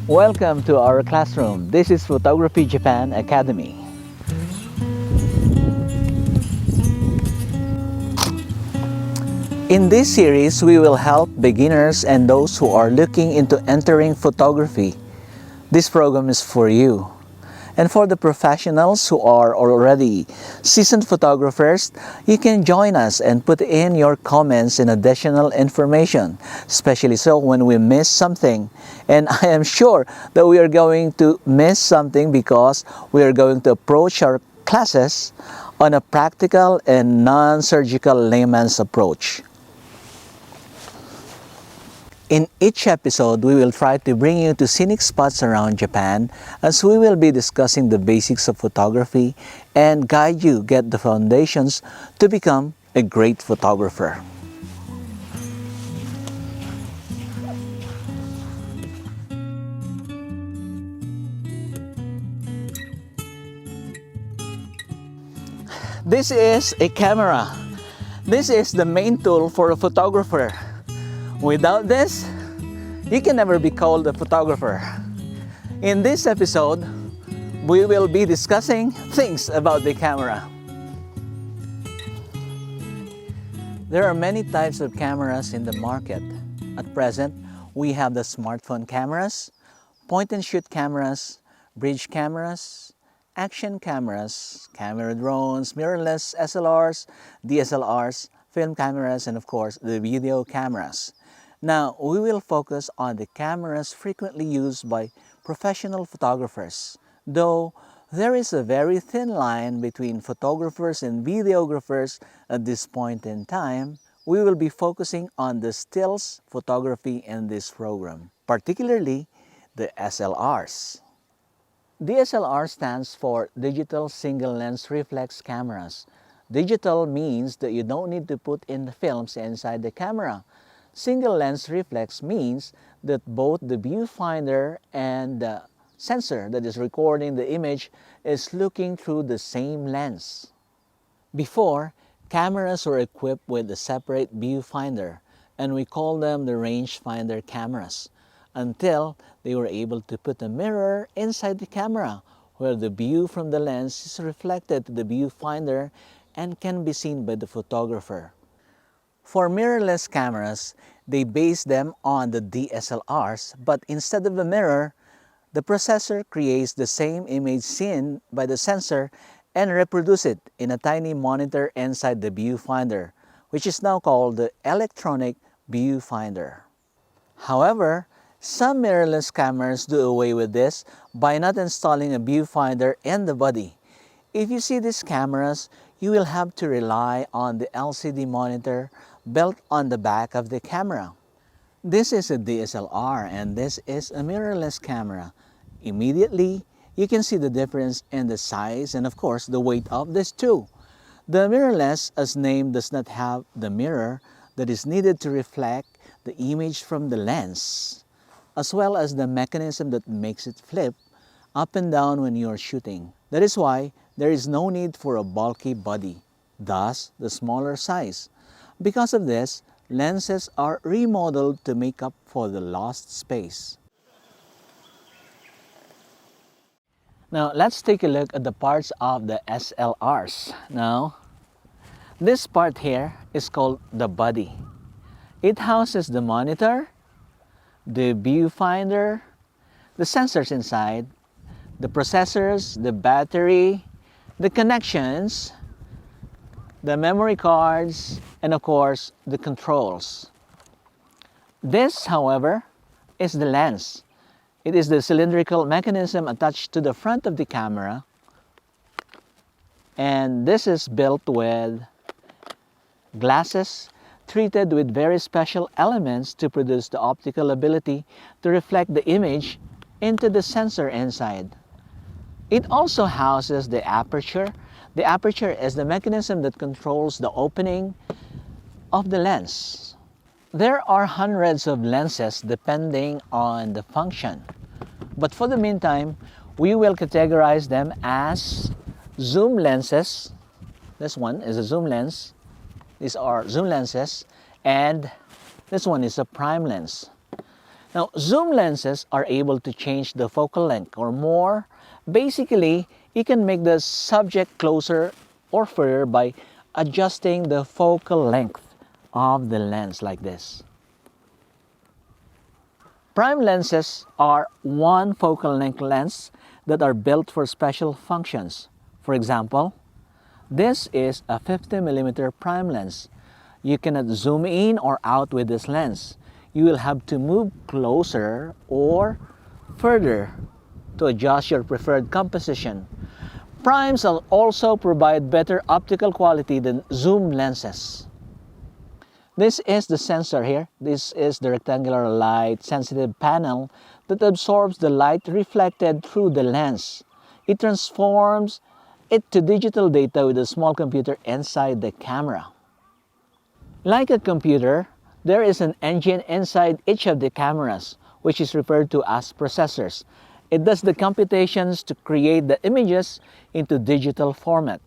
Welcome to our classroom. This is Photography Japan Academy. In this series, we will help beginners and those who are looking into entering photography. This program is for you. And for the professionals who are already seasoned photographers, you can join us and put in your comments and additional information, especially so when we miss something. And I am sure that we are going to miss something because we are going to approach our classes on a practical and non-surgical layman's approach. In each episode, we will try to bring you to scenic spots around Japan as we will be discussing the basics of photography and guide you get the foundations to become a great photographer. This is a camera. This is the main tool for a photographer. Without this, you can never be called a photographer. In this episode, we will be discussing things about the camera. There are many types of cameras in the market. At present, we have the smartphone cameras, point-and-shoot cameras, bridge cameras, action cameras, camera drones, mirrorless SLRs, DSLRs, film cameras, and of course, the video cameras. Now, we will focus on the cameras frequently used by professional photographers. Though there is a very thin line between photographers and videographers at this point in time, we will be focusing on the stills photography in this program, particularly the SLRs. DSLR stands for Digital Single Lens Reflex Cameras. Digital means that you don't need to put in the films inside the camera. Single lens reflex means that both the viewfinder and the sensor that is recording the image is looking through the same lens. Before, cameras were equipped with a separate viewfinder, and we call them the rangefinder cameras, until they were able to put a mirror inside the camera where the view from the lens is reflected to the viewfinder and can be seen by the photographer. For mirrorless cameras, they base them on the DSLRs, but instead of a mirror, the processor creates the same image seen by the sensor and reproduce it in a tiny monitor inside the viewfinder, which is now called the electronic viewfinder. However, some mirrorless cameras do away with this by not installing a viewfinder in the body. If you see these cameras, you will have to rely on the LCD monitor built on the back of the camera. This is a DSLR and this is a mirrorless camera. Immediately, you can see the difference in the size and of course the weight of this too. The mirrorless, as named, does not have the mirror that is needed to reflect the image from the lens, as well as the mechanism that makes it flip up and down when you are shooting. That is why there is no need for a bulky body, thus the smaller size. Because of this, lenses are remodeled to make up for the lost space. Now, let's take a look at the parts of the SLRs. Now, this part here is called the body. It houses the monitor, the viewfinder, the sensors inside, the processors, the battery, the connections, the memory cards, and of course, the controls. This, however, is the lens. It is the cylindrical mechanism attached to the front of the camera, and this is built with glasses treated with very special elements to produce the optical ability to reflect the image into the sensor inside. It also houses the aperture. The aperture is the mechanism that controls the opening of the lens. There are hundreds of lenses depending on the function. But for the meantime, we will categorize them as zoom lenses. This one is a zoom lens. These are zoom lenses. And this one is a prime lens. Now, zoom lenses are able to change the focal length or more. Basically, you can make the subject closer or further by adjusting the focal length of the lens like this. Prime lenses are one focal length lens that are built for special functions. For example, this is a 50mm prime lens. You cannot zoom in or out with this lens. You will have to move closer or further to adjust your preferred composition. Primes also provide better optical quality than zoom lenses. This is the sensor here. This is the rectangular light sensitive panel that absorbs the light reflected through the lens. It transforms it to digital data with a small computer inside the camera. Like a computer, there is an engine inside each of the cameras, which is referred to as processors. It does the computations to create the images into digital format.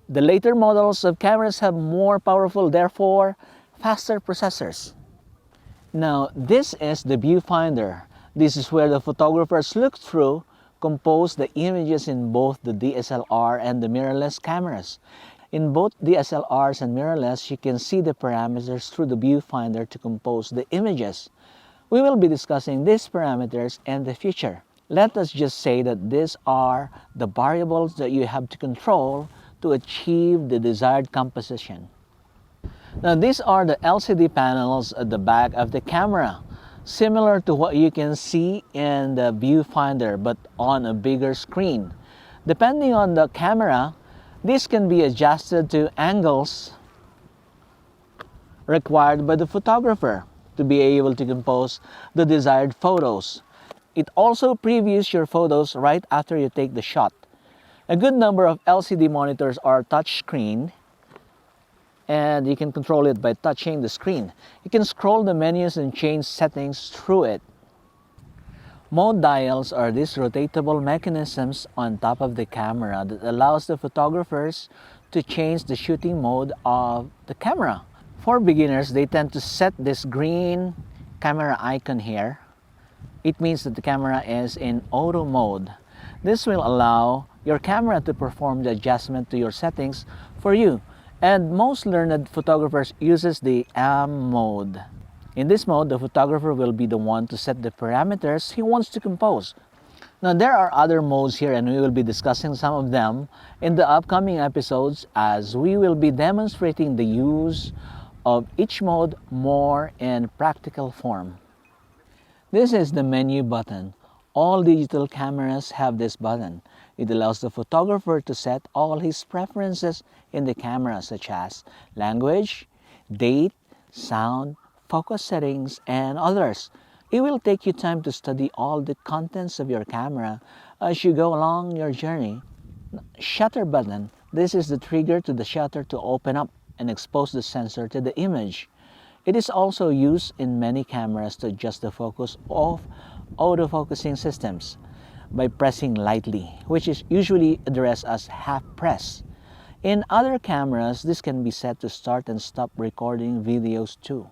The later models of cameras have more powerful, therefore, faster processors. Now, this is the viewfinder. This is where the photographers look through, compose the images in both the DSLR and the mirrorless cameras. In both DSLRs and mirrorless, you can see the parameters through the viewfinder to compose the images. We will be discussing these parameters in the future. Let us just say that these are the variables that you have to control to achieve the desired composition. Now, these are the LCD panels at the back of the camera, similar to what you can see in the viewfinder but on a bigger screen. Depending on the camera, this can be adjusted to angles required by the photographer to be able to compose the desired photos. It also previews your photos right after you take the shot. A good number of LCD monitors are touchscreen, and you can control it by touching the screen. You can scroll the menus and change settings through it. Mode dials are these rotatable mechanisms on top of the camera that allows the photographers to change the shooting mode of the camera. For beginners, they tend to set this green camera icon here. It means that the camera is in auto mode. This will allow your camera to perform the adjustment to your settings for you. And most learned photographers uses the AM mode. In this mode, the photographer will be the one to set the parameters he wants to compose. Now, there are other modes here, and we will be discussing some of them in the upcoming episodes as we will be demonstrating the use of each mode more in practical form. This is the menu button. All digital cameras have this button. It allows the photographer to set all his preferences in the camera, such as language, date, sound, focus settings, and others. It will take you time to study all the contents of your camera as you go along your journey. Shutter button. This is the trigger to the shutter to open up and expose the sensor to the image. It is also used in many cameras to adjust the focus of autofocusing systems by pressing lightly, which is usually addressed as half press. In other cameras, this can be set to start and stop recording videos too.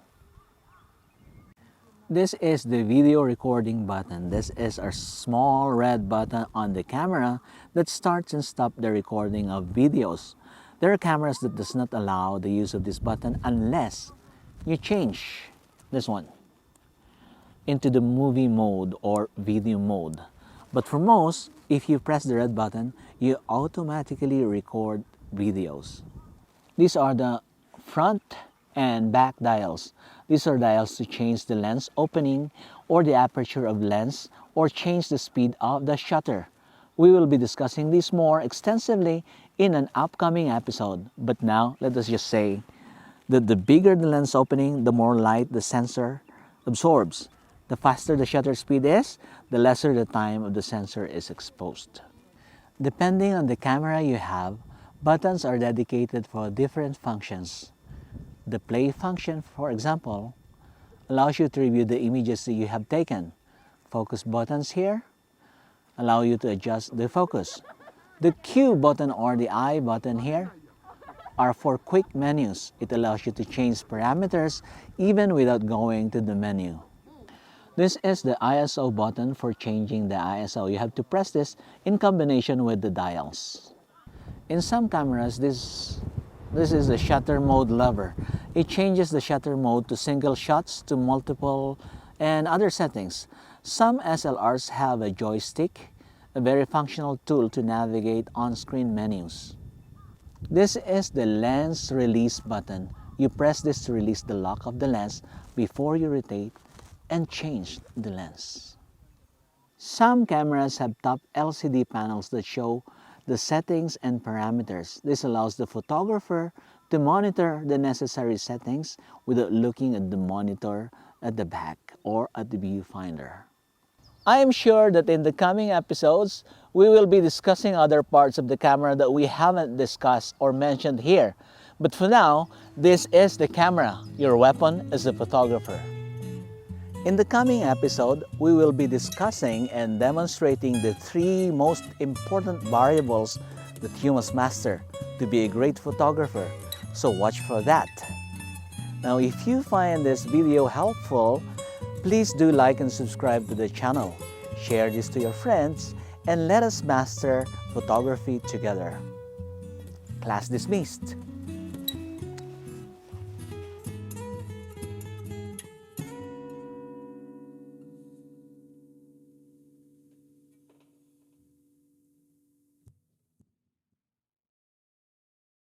This is the video recording button. This is a small red button on the camera that starts and stops the recording of videos. There are cameras that does not allow the use of this button unless you change this one into the movie mode or video mode. But for most, if you press the red button, you automatically record videos. These are the front and back dials. These are dials to change the lens opening or the aperture of lens or change the speed of the shutter. We will be discussing this more extensively in an upcoming episode. But now, let us just say that the bigger the lens opening, the more light the sensor absorbs. The faster the shutter speed is, the lesser the time of the sensor is exposed. Depending on the camera you have, buttons are dedicated for different functions. The play function, for example, allows you to review the images that you have taken. Focus buttons here allow you to adjust the focus. The Q button or the I button here are for quick menus. It allows you to change parameters even without going to the menu. This is the ISO button for changing the ISO. You have to press this in combination with the dials. In some cameras, this is the shutter mode lever. It changes the shutter mode to single shots, to multiple, and other settings. Some SLRs have a joystick, a very functional tool to navigate on-screen menus. This is the lens release button. You press this to release the lock of the lens before you rotate and change the lens. Some cameras have top LCD panels that show the settings and parameters. This allows the photographer to monitor the necessary settings without looking at the monitor at the back or at the viewfinder. I am sure that in the coming episodes, we will be discussing other parts of the camera that we haven't discussed or mentioned here. But for now, this is the camera, your weapon as a photographer. In the coming episode, we will be discussing and demonstrating the 3 most important variables that you must master to be a great photographer. So watch for that. Now, if you find this video helpful, please do like and subscribe to the channel. Share this to your friends and let us master photography together. Class dismissed.